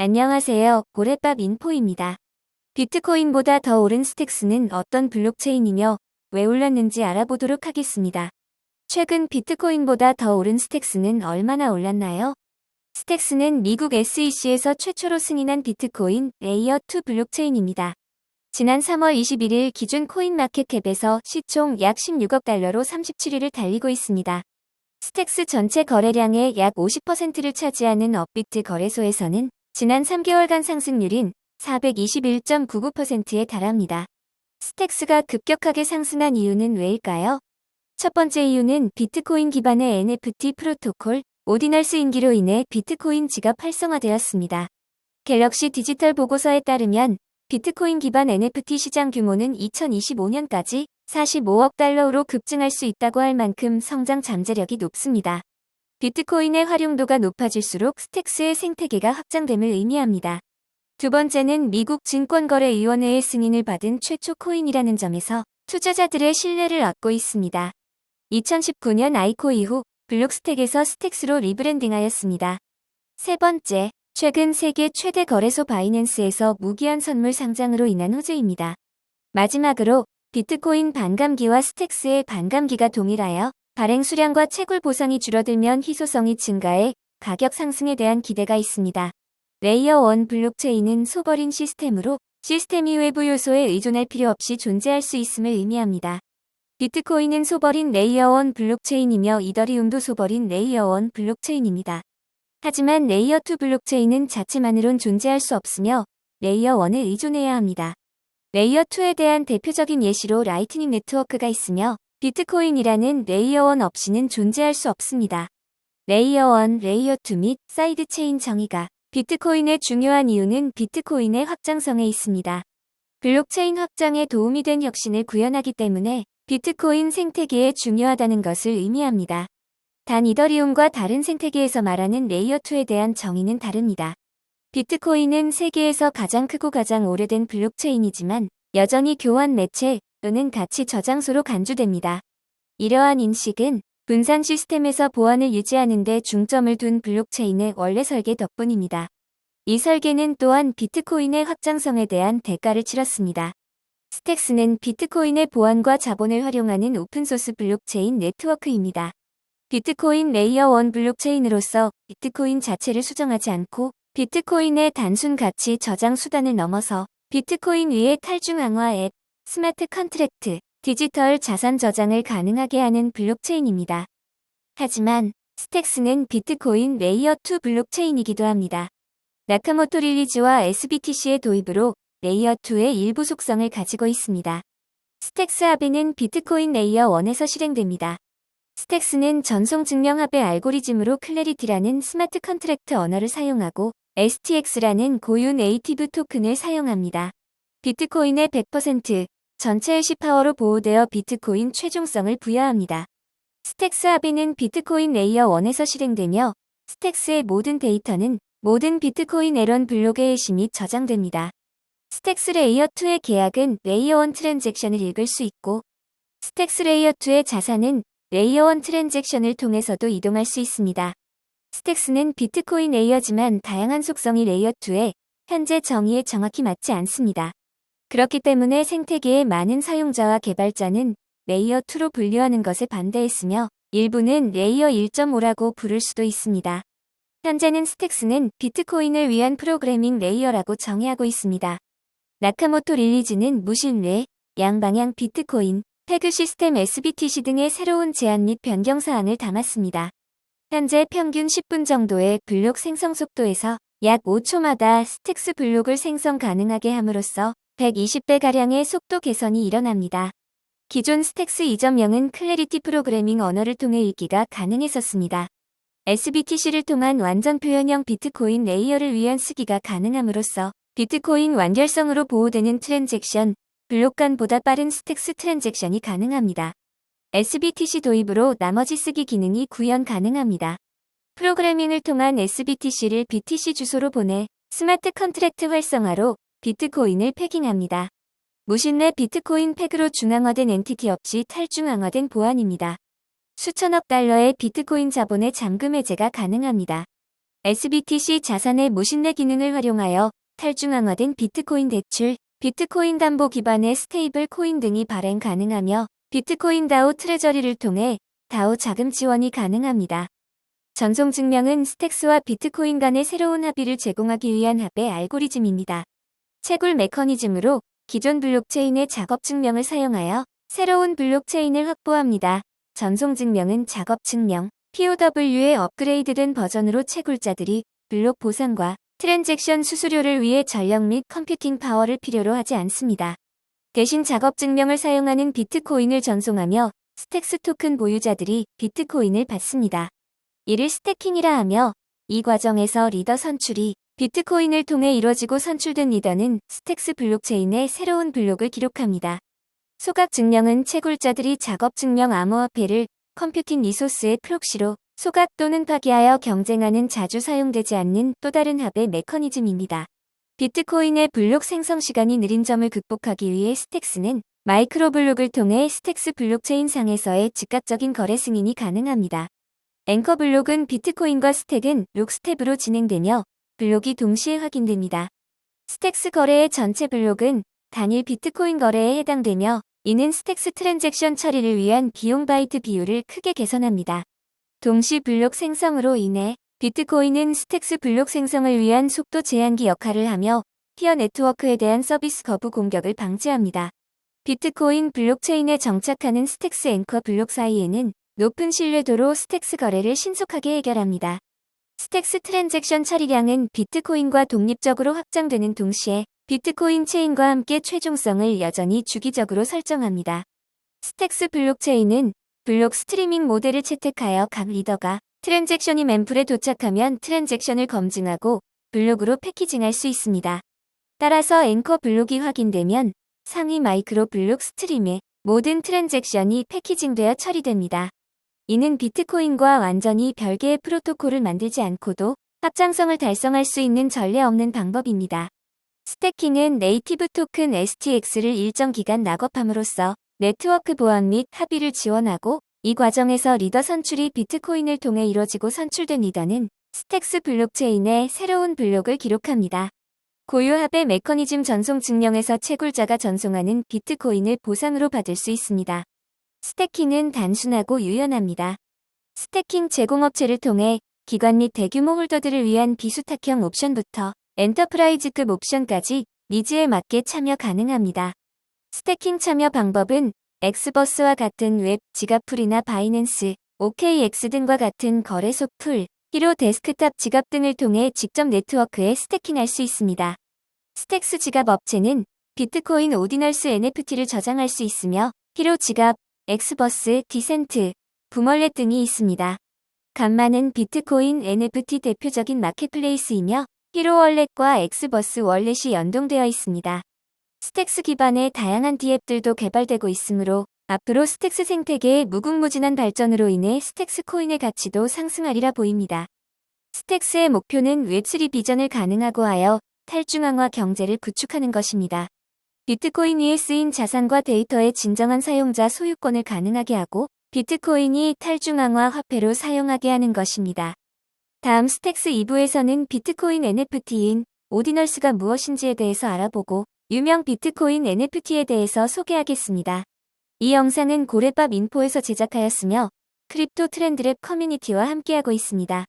안녕하세요. 고래밥 인포입니다. 비트코인보다 더 오른 스택스는 어떤 블록체인이며 왜 올랐는지 알아보도록 하겠습니다. 최근 비트코인보다 더 오른 스택스는 얼마나 올랐나요? 스택스는 미국 SEC에서 최초로 승인한 비트코인 레이어 2 블록체인입니다. 지난 3월 21일 기준 코인마켓캡에서 시총 약 16억 달러로 37위를 달리고 있습니다. 스택스 전체 거래량의 약 50%를 차지하는 업비트 거래소에서는 지난 3개월간 상승률인 421.99%에 달합니다. 스택스가 급격하게 상승한 이유는 왜일까요? 첫 번째 이유는 비트코인 기반의 NFT 프로토콜, 오디널스 인기로 인해 비트코인 지갑 활성화되었습니다. 갤럭시 디지털 보고서에 따르면 비트코인 기반 NFT 시장 규모는 2025년까지 45억 달러로 급증할 수 있다고 할 만큼 성장 잠재력이 높습니다. 비트코인의 활용도가 높아질수록 스택스의 생태계가 확장됨을 의미합니다. 두 번째는 미국 증권거래위원회의 승인을 받은 최초 코인이라는 점에서 투자자들의 신뢰를 얻고 있습니다. 2019년 아이코 이후 블록스택에서 스택스로 리브랜딩하였습니다. 세 번째, 최근 세계 최대 거래소 바이낸스에서 무기한 선물 상장으로 인한 호재입니다. 마지막으로 비트코인 반감기와 스택스의 반감기가 동일하여 발행 수량과 채굴 보상이 줄어들면 희소성이 증가해 가격 상승에 대한 기대가 있습니다. 레이어 1 블록체인은 소버린 시스템으로 시스템이 외부 요소에 의존할 필요 없이 존재할 수 있음을 의미합니다. 비트코인은 소버린 레이어 1 블록체인이며 이더리움도 소버린 레이어 1 블록체인입니다. 하지만 레이어 2 블록체인은 자체만으론 존재할 수 없으며 레이어 1에 의존해야 합니다. 레이어 2에 대한 대표적인 예시로 라이트닝 네트워크가 있으며 비트코인이라는 레이어 1 없이는 존재할 수 없습니다. 레이어 1, 레이어 2 및 사이드 체인 정의가 비트코인의 중요한 이유는 비트코인의 확장성에 있습니다. 블록체인 확장에 도움이 된 혁신을 구현하기 때문에 비트코인 생태계에 중요하다는 것을 의미합니다. 단 이더리움과 다른 생태계에서 말하는 레이어 2에 대한 정의는 다릅니다. 비트코인은 세계에서 가장 크고 가장 오래된 블록체인이지만 여전히 교환 매체 또는 가치 저장소로 간주됩니다. 이러한 인식은 분산 시스템에서 보안을 유지하는 데 중점을 둔 블록체인의 원래 설계 덕분입니다. 이 설계는 또한 비트코인의 확장성에 대한 대가를 치렀습니다. 스택스는 비트코인의 보안과 자본을 활용하는 오픈소스 블록체인 네트워크입니다. 비트코인 레이어 1 블록체인으로서 비트코인 자체를 수정하지 않고 비트코인의 단순 가치 저장 수단을 넘어서 비트코인 위에 탈중앙화 앱, 스마트 컨트랙트, 디지털 자산 저장을 가능하게 하는 블록체인입니다. 하지만 스택스는 비트코인 레이어 2 블록체인이기도 합니다. 나카모토 릴리즈와 SBTC의 도입으로 레이어 2의 일부 속성을 가지고 있습니다. 스택스 합의는 비트코인 레이어 1에서 실행됩니다. 스택스는 전송 증명 합의 알고리즘으로 클래리티라는 스마트 컨트랙트 언어를 사용하고 STX라는 고유 네이티브 토큰을 사용합니다. 비트코인의 100% 전체 해시파워로 보호되어 비트코인 최종성을 부여합니다. 스택스 합의는 비트코인 레이어 1에서 실행되며 스택스의 모든 데이터는 모든 비트코인 에런 블록의 해시 및 저장됩니다. 스택스 레이어 2의 계약은 레이어 1 트랜잭션을 읽을 수 있고 스택스 레이어 2의 자산은 레이어 1 트랜잭션을 통해서도 이동할 수 있습니다. 스택스는 비트코인 레이어지만 다양한 속성이 레이어 2의 현재 정의에 정확히 맞지 않습니다. 그렇기 때문에 생태계의 많은 사용자와 개발자는 레이어 2로 분류하는 것에 반대했으며 일부는 레이어 1.5라고 부를 수도 있습니다. 현재는 스택스는 비트코인을 위한 프로그래밍 레이어라고 정의하고 있습니다. 나카모토 릴리즈는 무신뢰, 양방향 비트코인, 페그 시스템 SBTC 등의 새로운 제한 및 변경 사항을 담았습니다. 현재 평균 10분 정도의 블록 생성 속도에서 약 5초마다 스택스 블록을 생성 가능하게 함으로써 120배가량의 속도 개선이 일어납니다. 기존 스택스 2.0은 클래리티 프로그래밍 언어를 통해 읽기가 가능했었습니다. SBTC를 통한 완전 표현형 비트코인 레이어를 위한 쓰기가 가능함으로써 비트코인 완결성으로 보호되는 트랜잭션, 블록 간보다 빠른 스택스 트랜잭션이 가능합니다. SBTC 도입으로 나머지 쓰기 기능이 구현 가능합니다. 프로그래밍을 통한 SBTC를 BTC 주소로 보내 스마트 컨트랙트 활성화로 비트코인을 패깅합니다. 무신뢰 비트코인 팩으로 중앙화된 엔티티 없이 탈중앙화된 보안입니다. 수천억 달러의 비트코인 자본의 잠금 해제가 가능합니다. SBTC 자산의 모신내 기능을 활용하여 탈중앙화된 비트코인 대출, 비트코인 담보 기반의 스테이블 코인 등이 발행 가능하며 비트코인 다오 트레저리를 통해 다오 자금 지원이 가능합니다. 전송 증명은 스택스와 비트코인 간의 새로운 합의를 제공하기 위한 합의 알고리즘입니다. 채굴 메커니즘으로 기존 블록체인의 작업 증명을 사용하여 새로운 블록체인을 확보합니다. 전송 증명은 작업 증명, POW의 업그레이드된 버전으로 채굴자들이 블록 보상과 트랜잭션 수수료를 위해 전력 및 컴퓨팅 파워를 필요로 하지 않습니다. 대신 작업 증명을 사용하는 비트코인을 전송하며 스택스 토큰 보유자들이 비트코인을 받습니다. 이를 스태킹이라 하며 이 과정에서 리더 선출이 비트코인을 통해 이루어지고 선출된 리더는 스택스 블록체인의 새로운 블록을 기록합니다. 소각 증명은 채굴자들이 작업 증명 암호화폐를 컴퓨팅 리소스의 프록시로 소각 또는 파기하여 경쟁하는 자주 사용되지 않는 또 다른 합의 메커니즘입니다. 비트코인의 블록 생성 시간이 느린 점을 극복하기 위해 스택스는 마이크로블록을 통해 스택스 블록체인 상에서의 즉각적인 거래 승인이 가능합니다. 앵커 블록은 비트코인과 스택은 록스텝으로 진행되며 블록이 동시에 확인됩니다. 스택스 거래의 전체 블록은 단일 비트코인 거래에 해당되며 이는 스택스 트랜잭션 처리를 위한 비용 바이트 비율을 크게 개선합니다. 동시 블록 생성으로 인해 비트코인은 스택스 블록 생성을 위한 속도 제한기 역할을 하며 피어 네트워크에 대한 서비스 거부 공격을 방지합니다. 비트코인 블록체인에 정착하는 스택스 앵커 블록 사이에는 높은 신뢰도로 스택스 거래를 신속하게 해결합니다. 스택스 트랜잭션 처리량은 비트코인과 독립적으로 확장되는 동시에 비트코인 체인과 함께 최종성을 여전히 주기적으로 설정합니다. 스택스 블록체인은 블록 스트리밍 모델을 채택하여 각 리더가 트랜잭션이 멤플에 도착하면 트랜잭션을 검증하고 블록으로 패키징할 수 있습니다. 따라서 앵커 블록이 확인되면 상위 마이크로 블록 스트림의 모든 트랜잭션이 패키징되어 처리됩니다. 이는 비트코인과 완전히 별개의 프로토콜을 만들지 않고도 합장성을 달성할 수 있는 전례 없는 방법입니다. 스태킹은 네이티브 토큰 STX를 일정 기간 락업함으로써 네트워크 보안 및 합의를 지원하고 이 과정에서 리더 선출이 비트코인을 통해 이뤄지고 선출된 리더는 스택스 블록체인의 새로운 블록을 기록합니다. 고유 합의 메커니즘 전송 증명에서 채굴자가 전송하는 비트코인을 보상으로 받을 수 있습니다. 스태킹은 단순하고 유연합니다. 스태킹 제공업체를 통해 기관 및 대규모 홀더들을 위한 비수탁형 옵션부터 엔터프라이즈급 옵션까지 니즈에 맞게 참여 가능합니다. 스태킹 참여 방법은 엑스버스와 같은 웹, 지갑풀이나 바이낸스, OKX 등과 같은 거래소 풀, 히로 데스크탑 지갑 등을 통해 직접 네트워크에 스태킹할 수 있습니다. 스택스 지갑 업체는 비트코인 오디널스 NFT를 저장할 수 있으며 히로 지갑, 엑스버스, 디센트, 부멀렛 등이 있습니다. 간만은 비트코인 NFT 대표적인 마켓플레이스이며 히로 월렛과 엑스버스 월렛이 연동되어 있습니다. 스택스 기반의 다양한 DApp들도 개발되고 있으므로 앞으로 스택스 생태계의 무궁무진한 발전으로 인해 스택스 코인의 가치도 상승하리라 보입니다. 스택스의 목표는 웹3 비전을 가능하고 하여 탈중앙화 경제를 구축하는 것입니다. 비트코인 위에 쓰인 자산과 데이터의 진정한 사용자 소유권을 가능하게 하고 비트코인이 탈중앙화 화폐로 사용하게 하는 것입니다. 다음 스택스 2부에서는 비트코인 NFT인 오디널스가 무엇인지에 대해서 알아보고 유명 비트코인 NFT에 대해서 소개하겠습니다. 이 영상은 고래밥 인포에서 제작하였으며 크립토 트렌드랩 커뮤니티와 함께하고 있습니다.